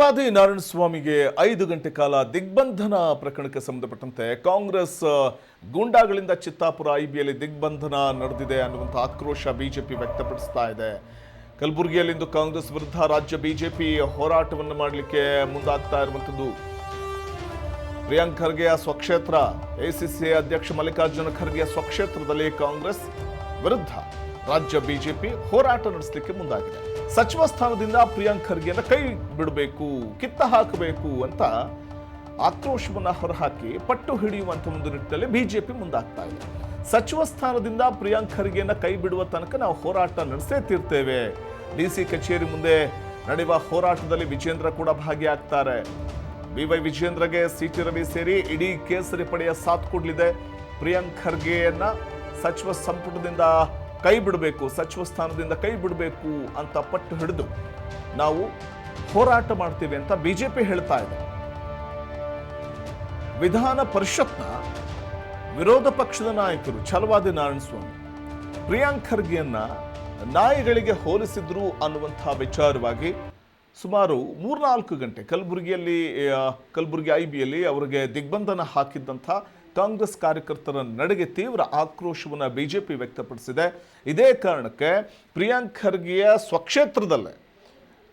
ಚಲವಾದಿ ನಾರಾಯಣಸ್ವಾಮಿಗೆ 5 ಗಂಟೆ ಕಾಲ ದಿಗ್ಬಂಧನ ಪ್ರಕರಣಕ್ಕೆ ಸಂಬಂಧಪಟ್ಟಂತೆ ಕಾಂಗ್ರೆಸ್ ಗೂಂಡಾಗಳಿಂದ ಚಿತ್ತಾಪುರ ಐಬಿಯಲ್ಲಿ ದಿಗ್ಬಂಧನ ನಡೆದಿದೆ ಅನ್ನುವಂಥ ಆಕ್ರೋಶ ಬಿಜೆಪಿ ವ್ಯಕ್ತಪಡಿಸ್ತಾ ಇದೆ. ಕಲಬುರಗಿಯಲ್ಲಿಂದು ಕಾಂಗ್ರೆಸ್ ವಿರುದ್ಧ ರಾಜ್ಯ ಬಿಜೆಪಿ ಹೋರಾಟವನ್ನು ಮಾಡಲಿಕ್ಕೆ ಮುಂದಾಗ್ತಾ ಇರುವಂಥದ್ದು. ಪ್ರಿಯಾಂಕ್ ಖರ್ಗೆಯ ಸ್ವಕ್ಷೇತ್ರ ಎಸಿಸಿ ಅಧ್ಯಕ್ಷ ಮಲ್ಲಿಕಾರ್ಜುನ ಖರ್ಗೆಯ ಸ್ವಕ್ಷೇತ್ರದಲ್ಲಿ ಕಾಂಗ್ರೆಸ್ ವಿರುದ್ಧ ರಾಜ್ಯ ಬಿಜೆಪಿ ಹೋರಾಟ ನಡೆಸಲಿಕ್ಕೆ ಮುಂದಾಗಿದೆ. ಸಚಿವ ಸ್ಥಾನದಿಂದ ಪ್ರಿಯಾಂಕ್ ಖರ್ಗೆಯನ್ನು ಕೈ ಬಿಡಬೇಕು, ಕಿತ್ತ ಹಾಕಬೇಕು ಅಂತ ಆಕ್ರೋಶವನ್ನು ಹೊರಹಾಕಿ ಪಟ್ಟು ಹಿಡಿಯುವಂತ ಒಂದು ನಿಟ್ಟಿನಲ್ಲಿ ಬಿಜೆಪಿ ಮುಂದಾಗ್ತಾ ಇದೆ. ಸಚಿವ ಸ್ಥಾನದಿಂದ ಪ್ರಿಯಾಂಕ್ ಖರ್ಗೆಯನ್ನು ಕೈ ಬಿಡುವ ತನಕ ನಾವು ಹೋರಾಟ ನಡೆಸೇ ತೀರ್ತೇವೆ. ಡಿಸಿ ಕಚೇರಿ ಮುಂದೆ ನಡೆಯುವ ಹೋರಾಟದಲ್ಲಿ ವಿಜೇಂದ್ರ ಕೂಡ ಭಾಗಿಯಾಗ್ತಾರೆ. ಬಿವೈ ವಿಜೇಂದ್ರಗೆ ಸಿಟಿ ರವಿ ಸೇರಿ ಇಡೀ ಕೇಸರಿ ಪಡೆಯ ಸಾಥ್ ಕೊಡಲಿದೆ. ಪ್ರಿಯಾಂಕ್ ಖರ್ಗೆಯನ್ನ ಸಚಿವ ಸಂಪುಟದಿಂದ ಕೈ ಬಿಡಬೇಕು, ಸಚಿವ ಸ್ಥಾನದಿಂದ ಕೈ ಬಿಡಬೇಕು ಅಂತ ಪಟ್ಟು ಹಿಡಿದು ನಾವು ಹೋರಾಟ ಮಾಡ್ತೀವಿ ಅಂತ ಬಿಜೆಪಿ ಹೇಳ್ತಾ ಇದೆ. ವಿಧಾನ ಪರಿಷತ್ನ ವಿರೋಧ ಪಕ್ಷದ ನಾಯಕರು ಚಲವಾದಿ ನಾರಾಯಣಸ್ವಾಮಿ ಪ್ರಿಯಾಂಕ್ ಖರ್ಗೆಯನ್ನ ನಾಯಿಗಳಿಗೆ ಹೋಲಿಸಿದ್ರು ಅನ್ನುವಂತಹ ವಿಚಾರವಾಗಿ ಸುಮಾರು 3-4 ಗಂಟೆ ಕಲಬುರಗಿ ಐಬಿಯಲ್ಲಿ ಅವರಿಗೆ ದಿಗ್ಬಂಧನ ಹಾಕಿದ್ದಂಥ ಕಾಂಗ್ರೆಸ್ ಕಾರ್ಯಕರ್ತರ ನಡೆಗೆ ತೀವ್ರ ಆಕ್ರೋಶವನ್ನು ಬಿಜೆಪಿ ವ್ಯಕ್ತಪಡಿಸಿದೆ. ಇದೇ ಕಾರಣಕ್ಕೆ ಪ್ರಿಯಾಂಕ್ ಖರ್ಗೆಯ ಸ್ವಕ್ಷೇತ್ರದಲ್ಲೇ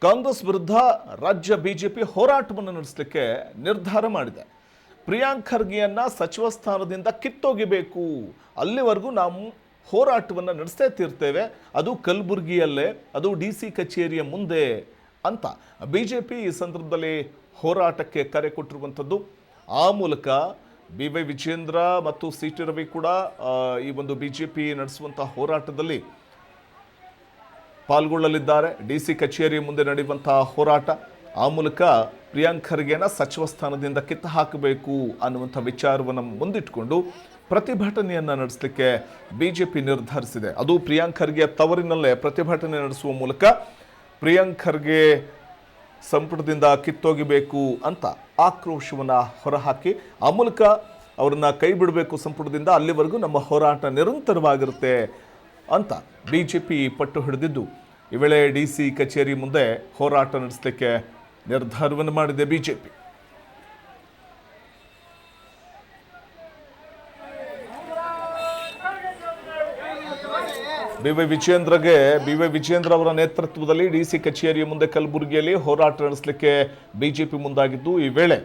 ಕಾಂಗ್ರೆಸ್ ವಿರುದ್ಧ ರಾಜ್ಯ ಬಿಜೆಪಿ ಹೋರಾಟವನ್ನು ನಡೆಸಲಿಕ್ಕೆ ನಿರ್ಧಾರ ಮಾಡಿದೆ. ಪ್ರಿಯಾಂಕ್ ಖರ್ಗೆಯನ್ನ ಸಚಿವ ಸ್ಥಾನದಿಂದ ಕಿತ್ತೊಗಿಬೇಕು, ಅಲ್ಲಿವರೆಗೂ ನಾವು ಹೋರಾಟವನ್ನು ನಡೆಸೇ ತೀರ್ತೇವೆ, ಅದು ಕಲಬುರಗಿಯಲ್ಲೇ, ಅದು ಡಿಸಿ ಕಚೇರಿಯ ಮುಂದೆ ಅಂತ ಬಿಜೆಪಿ ಈ ಸಂದರ್ಭದಲ್ಲಿ ಹೋರಾಟಕ್ಕೆ ಕರೆ ಕೊಟ್ಟಿರುವಂಥದ್ದು. ಆ ಮೂಲಕ ಬಿವೈ ವಿಜೇಂದ್ರ ಮತ್ತು ಸಿಟಿ ರವಿ ಕೂಡ ಈ ಒಂದು ಬಿಜೆಪಿ ನಡೆಸುವಂತಹ ಹೋರಾಟದಲ್ಲಿ ಪಾಲ್ಗೊಳ್ಳಲಿದ್ದಾರೆ. ಡಿಸಿ ಕಚೇರಿ ಮುಂದೆ ನಡೆಯುವಂತಹ ಹೋರಾಟ, ಆ ಮೂಲಕ ಪ್ರಿಯಾಂಕ್ ಖರ್ಗೆನ ಸಚಿವ ಸ್ಥಾನದಿಂದ ಕಿತ್ತು ಹಾಕಬೇಕು ಅನ್ನುವಂಥ ವಿಚಾರವನ್ನು ಮುಂದಿಟ್ಟುಕೊಂಡು ಪ್ರತಿಭಟನೆಯನ್ನು ನಡೆಸಲಿಕ್ಕೆ ಬಿಜೆಪಿ ನಿರ್ಧರಿಸಿದೆ. ಅದು ಪ್ರಿಯಾಂಕ್ ಖರ್ಗೆ ತವರಿನಲ್ಲೇ ಪ್ರತಿಭಟನೆ ನಡೆಸುವ ಮೂಲಕ ಪ್ರಿಯಾಂಕ್ ಖರ್ಗೆ ಸಂಪುಟದಿಂದ ಕಿತ್ತೊಗಿಬೇಕು ಅಂತ ಆಕ್ರೋಶವನ್ನು ಹೊರಹಾಕಿ ಆ ಮೂಲಕ ಅವರನ್ನ ಕೈ ಬಿಡಬೇಕು ಸಂಪುಟದಿಂದ, ಅಲ್ಲಿವರೆಗೂ ನಮ್ಮ ಹೋರಾಟ ನಿರಂತರವಾಗಿರುತ್ತೆ ಅಂತ ಬಿಜೆಪಿ ಪಟ್ಟು ಹಿಡಿದಿದ್ದು ಈ ವೇಳೆ ಡಿಸಿ ಕಚೇರಿ ಮುಂದೆ ಹೋರಾಟ ನಡೆಸಲಿಕ್ಕೆ ನಿರ್ಧಾರವನ್ನು ಮಾಡಿದೆ ಬಿಜೆಪಿ. ಬಿವೈ ವಿಜೇಂದ್ರ ಅವರ ನೇತೃತ್ವದಲ್ಲಿ ಡಿಸಿ ಕಚೇರಿಯ ಮುಂದೆ ಕಲಬುರಗಿಯಲ್ಲಿ ಹೋರಾಟ ನಡೆಸಲಿಕ್ಕೆ ಬಿಜೆಪಿ ಮುಂದಾಗಿದ್ದು, ಈ ವೇಳೆ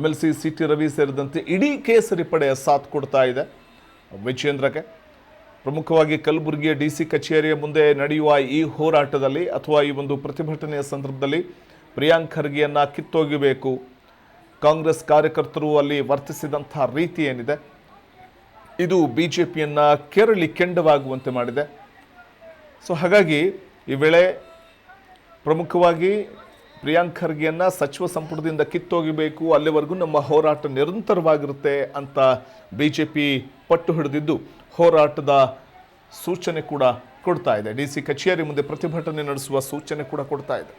MLC ಸಿಟಿ ರವಿ ಸೇರಿದಂತೆ ಇಡೀ ಕೇಸರಿ ಪಡೆ ಸಾಥ್ ಕೊಡ್ತಾ ಇದೆ ವಿಜೇಂದ್ರಗೆ. ಪ್ರಮುಖವಾಗಿ ಕಲಬುರಗಿಯ ಡಿಸಿ ಕಚೇರಿಯ ಮುಂದೆ ನಡೆಯುವ ಈ ಹೋರಾಟದಲ್ಲಿ ಅಥವಾ ಈ ಒಂದು ಪ್ರತಿಭಟನೆಯ ಸಂದರ್ಭದಲ್ಲಿ ಪ್ರಿಯಾಂಕ್ ಖರ್ಗೆಯನ್ನ ಕಿತ್ತೊಗಿಬೇಕು, ಕಾಂಗ್ರೆಸ್ ಕಾರ್ಯಕರ್ತರು ಅಲ್ಲಿ ವರ್ತಿಸಿದಂಥ ರೀತಿ ಏನಿದೆ ಇದು ಬಿಜೆಪಿಯನ್ನ ಕೆರಳಿ ಕೆಂಡವಾಗುವಂತೆ ಮಾಡಿದೆ. ಸೊ ಹಾಗಾಗಿ ಈ ವೇಳೆ ಪ್ರಮುಖವಾಗಿ ಪ್ರಿಯಾಂಕ್ ಖರ್ಗೆಯನ್ನ ಸಚಿವ ಸಂಪುಟದಿಂದ ಕಿತ್ತೊಗಿಬೇಕು, ಅಲ್ಲಿವರೆಗೂ ನಮ್ಮ ಹೋರಾಟ ನಿರಂತರವಾಗಿರುತ್ತೆ ಅಂತ ಬಿಜೆಪಿ ಪಟ್ಟು ಹಿಡಿದಿದ್ದು ಹೋರಾಟದ ಸೂಚನೆ ಕೂಡ ಕೊಡ್ತಾ ಇದೆ. ಡಿಸಿ ಕಚೇರಿ ಮುಂದೆ ಪ್ರತಿಭಟನೆ ನಡೆಸುವ ಸೂಚನೆ ಕೂಡ ಕೊಡ್ತಾ ಇದೆ.